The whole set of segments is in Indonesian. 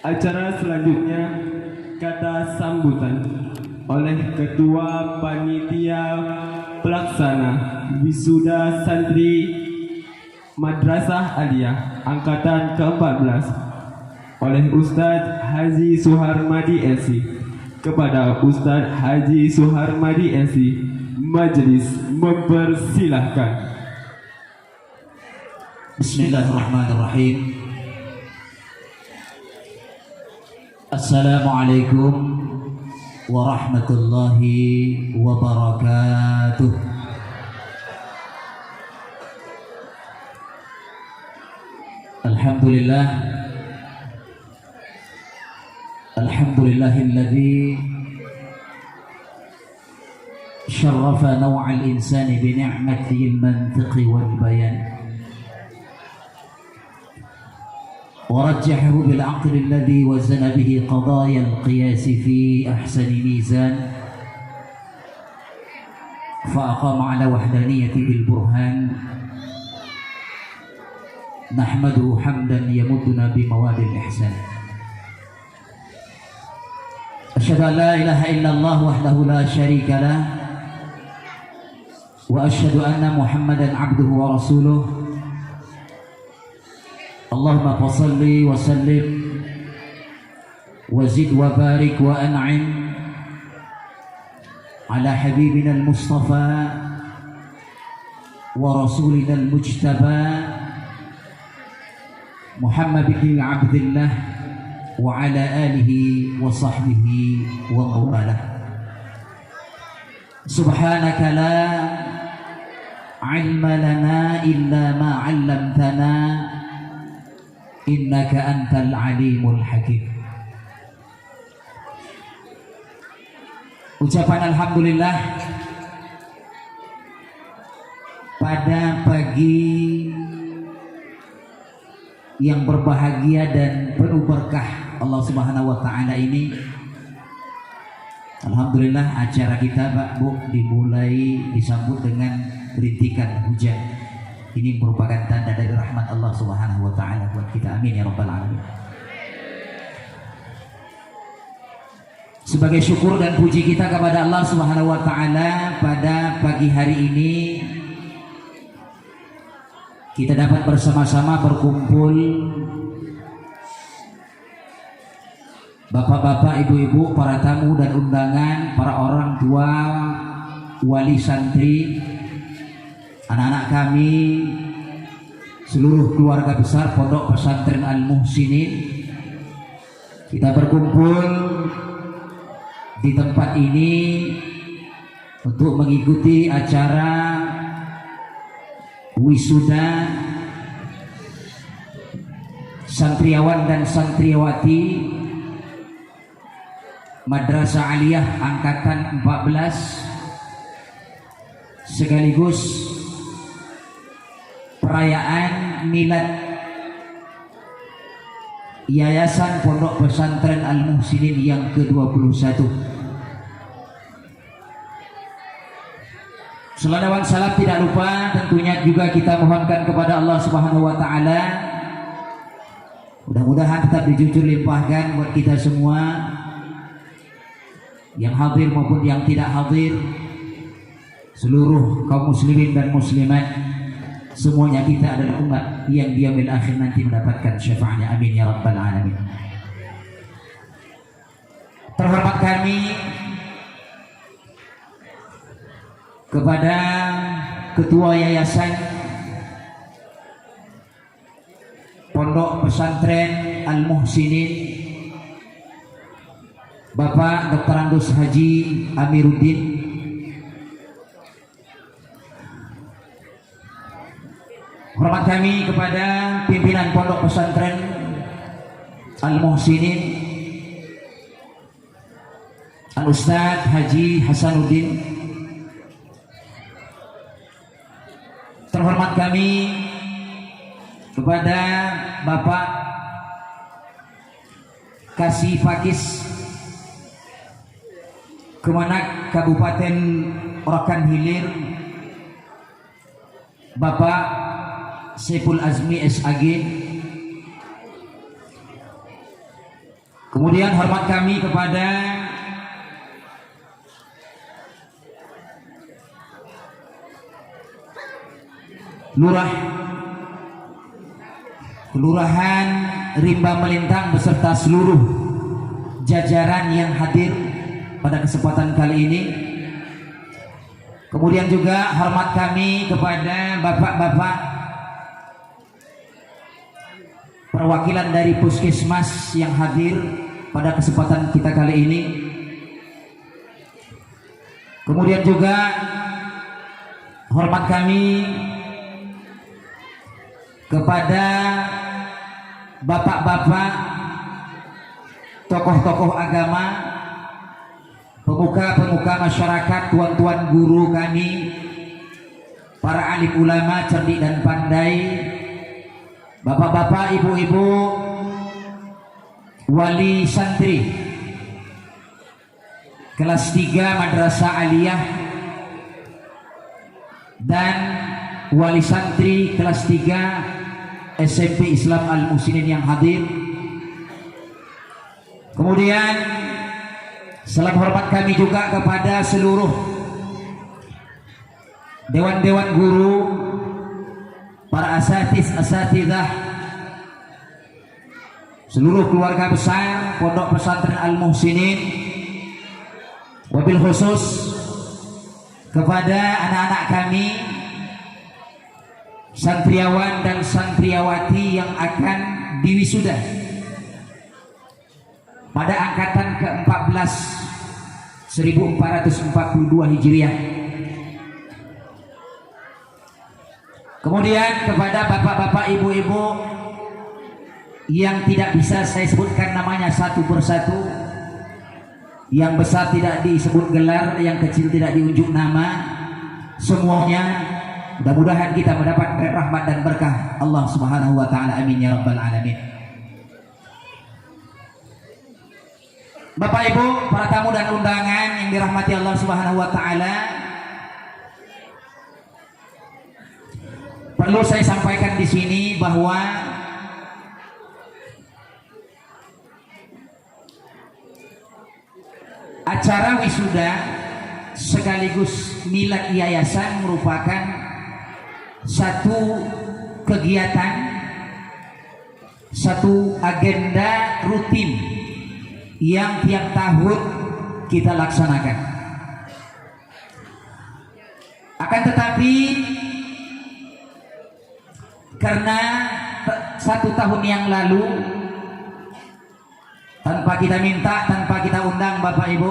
Acara selanjutnya kata sambutan oleh Ketua Panitia Pelaksana Wisuda Santri Madrasah Aliyah Angkatan ke-14 oleh Ustadz Haji Suharmadi SI. Kepada Ustadz Haji Suharmadi SI, majelis mempersilahkan. Bismillahirrahmanirrahim. Assalamualaikum warahmatullahi wabarakatuh. Alhamdulillah, alhamdulillahilladzi syarrafa naw'al insani bi ni'matil mantiqi wal bayan ورجحه بالعقل الذي وزن به قضايا القياس في أحسن ميزان فأقام على وحدانيته بالبرهان نحمده حمدا يمدنا بمواد الإحسان أشهد أن لا إله إلا الله وحده لا شريك له وأشهد أن محمدا عبده ورسوله اللهم فصل وسلم وزد وبارك وأنعم على حبيبنا المصطفى ورسولنا المجتبى محمد بن عبد الله وعلى آله وصحبه ومواله. سبحانك لا علم لنا إلا ما علمتنا innaka antal alimul hakim. Ucapan alhamdulillah pada pagi yang berbahagia dan penuh berkah Allah Subhanahu wa taala ini. Alhamdulillah acara kita Pak Bu dimulai disambut dengan rintikan hujan. Ini merupakan tanda dari rahmat Allah Subhanahu wa taala buat kita. Amin ya rabbal alamin. Sebagai syukur dan puji kita kepada Allah Subhanahu wa taala, pada pagi hari ini kita dapat bersama-sama berkumpul, bapak-bapak, ibu-ibu, para tamu dan undangan, para orang tua, wali santri, anak-anak kami, seluruh keluarga besar Pondok Pesantren Al-Muhsinin. Kita berkumpul di tempat ini untuk mengikuti acara wisuda santriawan dan santriawati Madrasah Aliyah Angkatan 14 sekaligus perayaan milad Yayasan Pondok Pesantren Al-Muhsinin yang ke-21. Selawat salam tidak lupa tentunya juga kita mohonkan kepada Allah Subhanahu wa taala. Mudah-mudahan tetap dijujur limpahkan buat kita semua yang hadir maupun yang tidak hadir, seluruh kaum muslimin dan muslimat. Semuanya kita adalah umat yang di yaumil akhir nanti mendapatkan syafaatnya. Amin ya rabbal alamin. Terhormat kami kepada Ketua Yayasan Pondok Pesantren Al-Muhsinin Bapak Dr. Andus Haji Amiruddin. Hormat kami kepada pimpinan Pondok Pesantren Al-Muhsinin Al-Ustadz Haji Hasanuddin. Terhormat kami kepada Bapak Kasih Fakis Kemenak Kabupaten Orakan Hilir, Bapak Saiful Azmi SAG. Kemudian hormat kami kepada Kelurahan Rimba Melintang beserta seluruh jajaran yang hadir pada kesempatan kali ini. Kemudian juga hormat kami kepada bapak-bapak perwakilan dari puskesmas yang hadir pada kesempatan kita kali ini. Kemudian juga hormat kami kepada bapak-bapak tokoh-tokoh agama, pemuka-pemuka masyarakat, tuan-tuan guru kami, para alim ulama cerdik dan pandai, bapak-bapak, ibu-ibu, wali santri kelas 3 Madrasah Aliyah dan wali santri kelas 3 SMP Islam Al-Muhsinin yang hadir. Kemudian salam hormat kami juga kepada seluruh dewan-dewan guru, para asatidzah, seluruh keluarga besar Pondok Pesantren Al-Muhsinin, wabil khusus kepada anak-anak kami santriawan dan santriawati yang akan diwisuda pada angkatan ke-14 1442 Hijriah. Kemudian kepada bapak-bapak, ibu-ibu yang tidak bisa saya sebutkan namanya satu persatu, yang besar tidak disebut gelar, yang kecil tidak diunjuk nama, semuanya mudah-mudahan kita mendapat rahmat dan berkah Allah Subhanahu wa taala. Amin ya rabbal alamin. Bapak Ibu, para tamu dan undangan yang dirahmati Allah Subhanahu wa taala, perlu saya sampaikan di sini bahwa acara wisuda sekaligus milad yayasan merupakan satu kegiatan, satu agenda rutin yang tiap tahun kita laksanakan. Akan tetapi karena 1 tahun yang lalu tanpa kita minta, tanpa kita undang Bapak Ibu,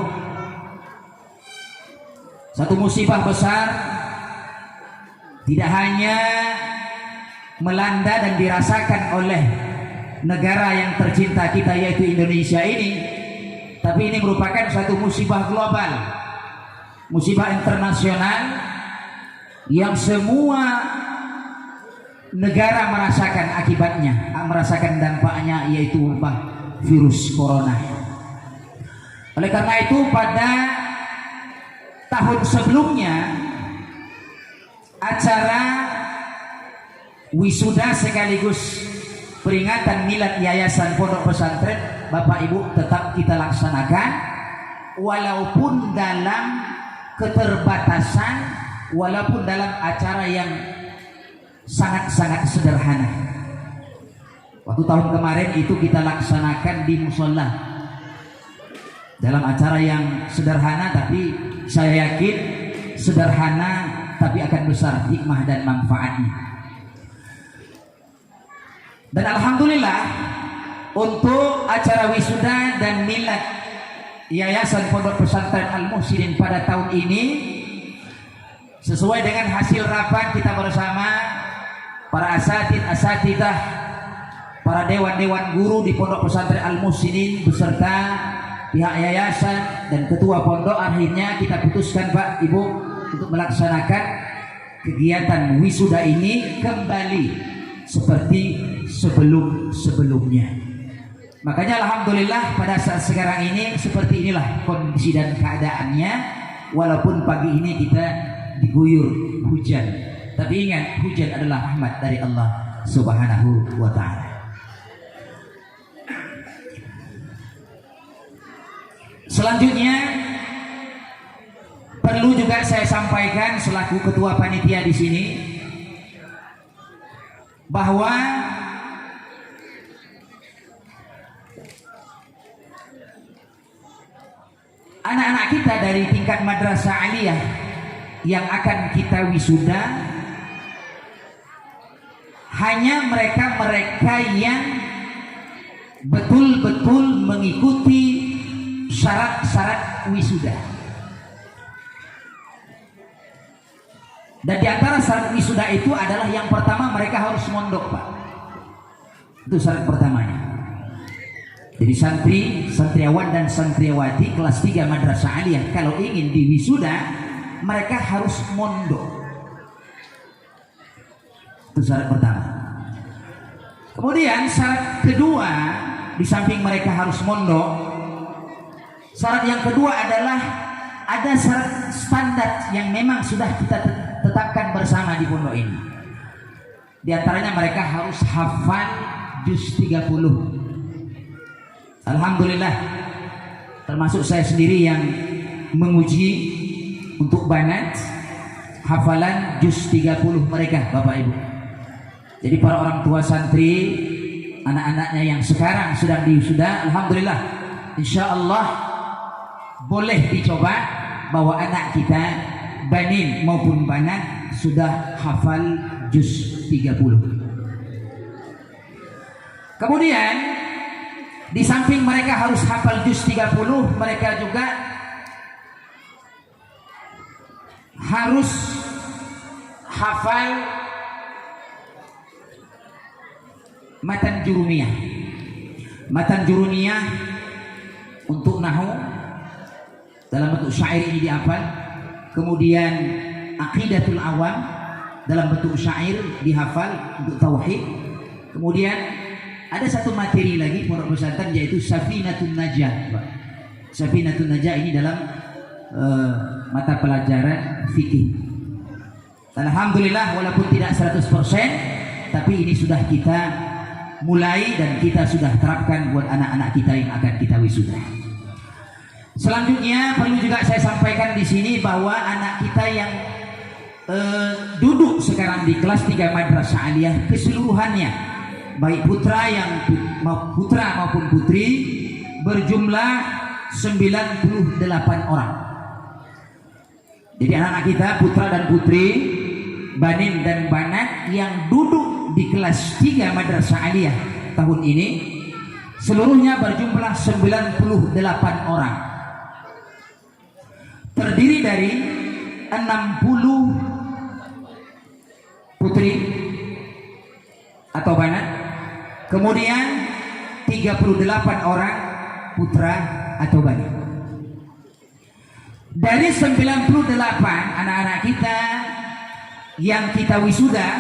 satu musibah besar tidak hanya melanda dan dirasakan oleh negara yang tercinta kita yaitu Indonesia ini, tapi ini merupakan suatu musibah global, musibah internasional yang semua negara merasakan akibatnya, merasakan dampaknya, yaitu wabah virus corona. Oleh karena itu pada tahun sebelumnya acara wisuda sekaligus peringatan milad yayasan Pondok Pesantren Bapak Ibu tetap kita laksanakan, walaupun dalam keterbatasan, walaupun dalam acara yang sangat-sangat sederhana. Waktu tahun kemarin itu kita laksanakan di musola dalam acara yang sederhana, tapi saya yakin sederhana tapi akan besar hikmah dan manfaatnya. Dan alhamdulillah untuk acara wisuda dan milad Yayasan Pondok Pesantren Al-Muhsinin pada tahun ini, sesuai dengan hasil rapat kita bersama para asatidzah, para dewan-dewan guru di Pondok Pesantren Al-Muhsinin beserta pihak yayasan dan ketua pondok, akhirnya kita putuskan Pak Ibu untuk melaksanakan kegiatan wisuda ini kembali seperti sebelum-sebelumnya. Makanya alhamdulillah pada saat sekarang ini seperti inilah kondisi dan keadaannya, walaupun pagi ini kita diguyur hujan, tapi ingat hujan adalah rahmat dari Allah Subhanahu wa taala. Selanjutnya perlu juga saya sampaikan selaku ketua panitia di sini bahwa anak-anak kita dari tingkat madrasah aliyah yang akan kita wisuda hanya mereka-mereka yang betul-betul mengikuti syarat-syarat wisuda. Dan di antara syarat wisuda itu adalah yang pertama mereka harus mondok, Pak. Itu syarat pertamanya. Jadi santri, santriawan dan santriawati kelas 3 madrasah aliyah kalau ingin diwisuda mereka harus mondok. Itu syarat pertama. Kemudian syarat kedua, di samping mereka harus mondok, syarat yang kedua adalah ada syarat standar yang memang sudah kita tetapkan bersama di pondok ini. Di antaranya mereka harus hafal juz 30. Alhamdulillah, termasuk saya sendiri yang menguji untuk banat hafalan juz 30 mereka, Bapak Ibu. Jadi para orang tua santri, anak-anaknya yang sekarang sedang diwisuda, alhamdulillah, insya Allah boleh dicoba bahwa anak kita banin maupun banat sudah hafal juz 30. Kemudian di samping mereka harus hafal juz 30, mereka juga harus hafal matan jurumiyah. Matan jurumiyah untuk nahwu dalam bentuk syair ini dihafal. Kemudian aqidatul awam dalam bentuk syair dihafal untuk tauhid. Kemudian ada satu materi lagi pondok pesantren yaitu Safinatun Najah. Safinatun Najah ini dalam mata pelajaran fikih. Alhamdulillah walaupun tidak 100%, tapi ini sudah kita mulai dan kita sudah terapkan buat anak-anak kita yang akan kita wisuda. Selanjutnya perlu juga saya sampaikan di sini bahwa anak kita yang duduk sekarang di kelas 3 madrasah aliyah keseluruhannya, baik putra maupun putri, berjumlah 98 orang. Jadi anak-anak kita putra dan putri, banin dan banat yang duduk di kelas 3 madrasah aliyah tahun ini seluruhnya berjumlah 98 orang. Terdiri dari 60 putri atau banat, kemudian 38 orang putra atau bani. Dari 98 anak-anak kita yang kita wisuda,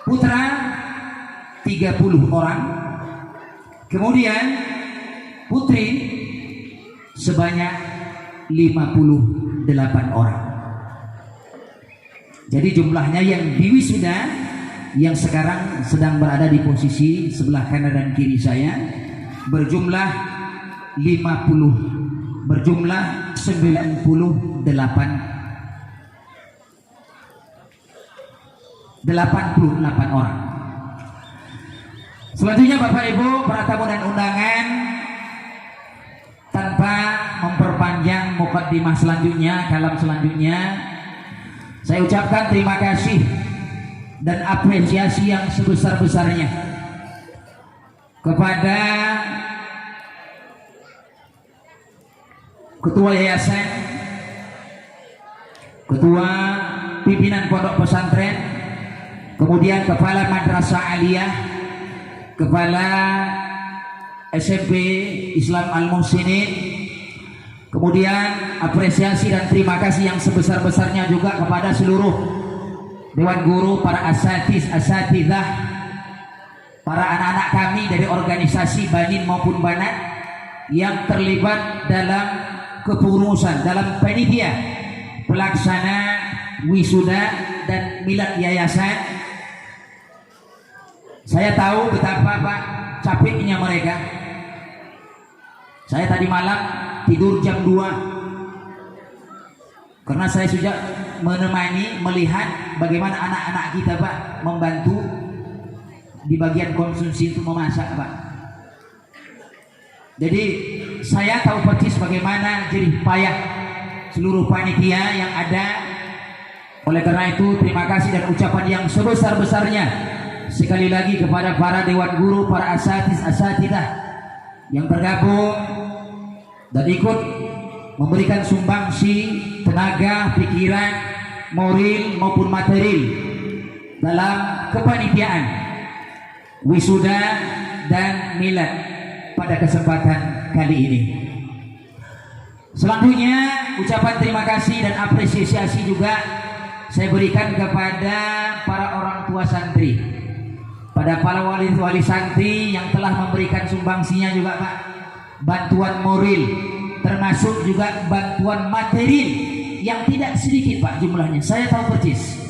putra 30 orang, kemudian putri sebanyak 58 orang. Jadi jumlahnya yang diwisuda yang sekarang sedang berada di posisi sebelah kanan dan kiri saya berjumlah 98 orang. Selanjutnya Bapak Ibu, para tamu dan undangan, tanpa memperpanjang mukaddimah selanjutnya, kalam selanjutnya, saya ucapkan terima kasih dan apresiasi yang sebesar-besarnya kepada ketua yayasan, ketua pimpinan pondok pesantren, kemudian kepala madrasah aliyah, kepala SMP Islam Al-Muhsinin, kemudian apresiasi dan terima kasih yang sebesar-besarnya juga kepada seluruh dewan guru, para asatidzah, para anak-anak kami dari organisasi banin maupun banat yang terlibat dalam kepengurusan, dalam panitia pelaksana wisuda dan milad yayasan. Saya tahu betapa Pak capeknya mereka. Saya tadi malam tidur jam 2. Karena saya sudah menemani, melihat bagaimana anak-anak kita Pak membantu di bagian konsumsi untuk memasak Pak. Jadi saya tahu persis bagaimana jerih payah seluruh panitia yang ada. Oleh karena itu terima kasih dan ucapan yang sebesar-besarnya sekali lagi kepada para dewan guru, para asatidzah yang bergabung dan ikut memberikan sumbangsi tenaga, pikiran, moral maupun material dalam kepanitiaan wisuda dan milad pada kesempatan kali ini. Selanjutnya ucapan terima kasih dan apresiasi juga saya berikan kepada para orang tua santri, pada para wali santri yang telah memberikan sumbangsinya juga Pak, bantuan moral termasuk juga bantuan material yang tidak sedikit Pak jumlahnya, saya tahu persis.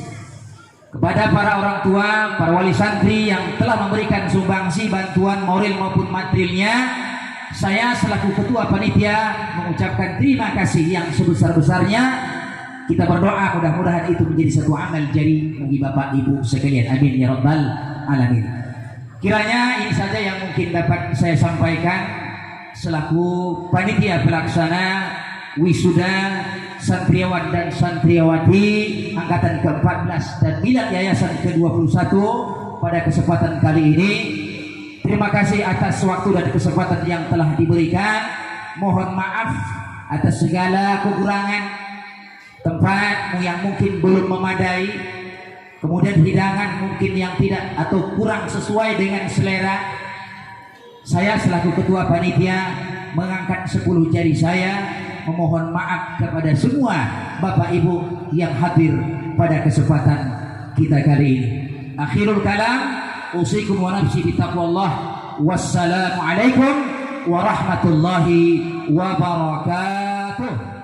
Kepada para orang tua, para wali santri yang telah memberikan sumbangsi bantuan moral maupun materialnya, saya selaku ketua panitia mengucapkan terima kasih yang sebesar-besarnya. Kita berdoa mudah-mudahan itu menjadi satu amal jari bagi Bapak Ibu sekalian. Amin ya rabbal alamin. Kiranya ini saja yang mungkin dapat saya sampaikan selaku panitia pelaksana wisuda santriawan dan santriawati angkatan ke-14 dan milad yayasan ke-21 pada kesempatan kali ini. Terima kasih atas waktu dan kesempatan yang telah diberikan. Mohon maaf atas segala kekurangan, tempat yang mungkin belum memadai, kemudian hidangan mungkin yang tidak atau kurang sesuai dengan selera. Saya selaku ketua panitia mengangkat 10 jari saya memohon maaf kepada semua Bapak Ibu yang hadir pada kesempatan kita kali ini. Akhirul kalam, usikum wa nafsi bitaqwallah. Wassalamualaikum warahmatullahi wabarakatuh.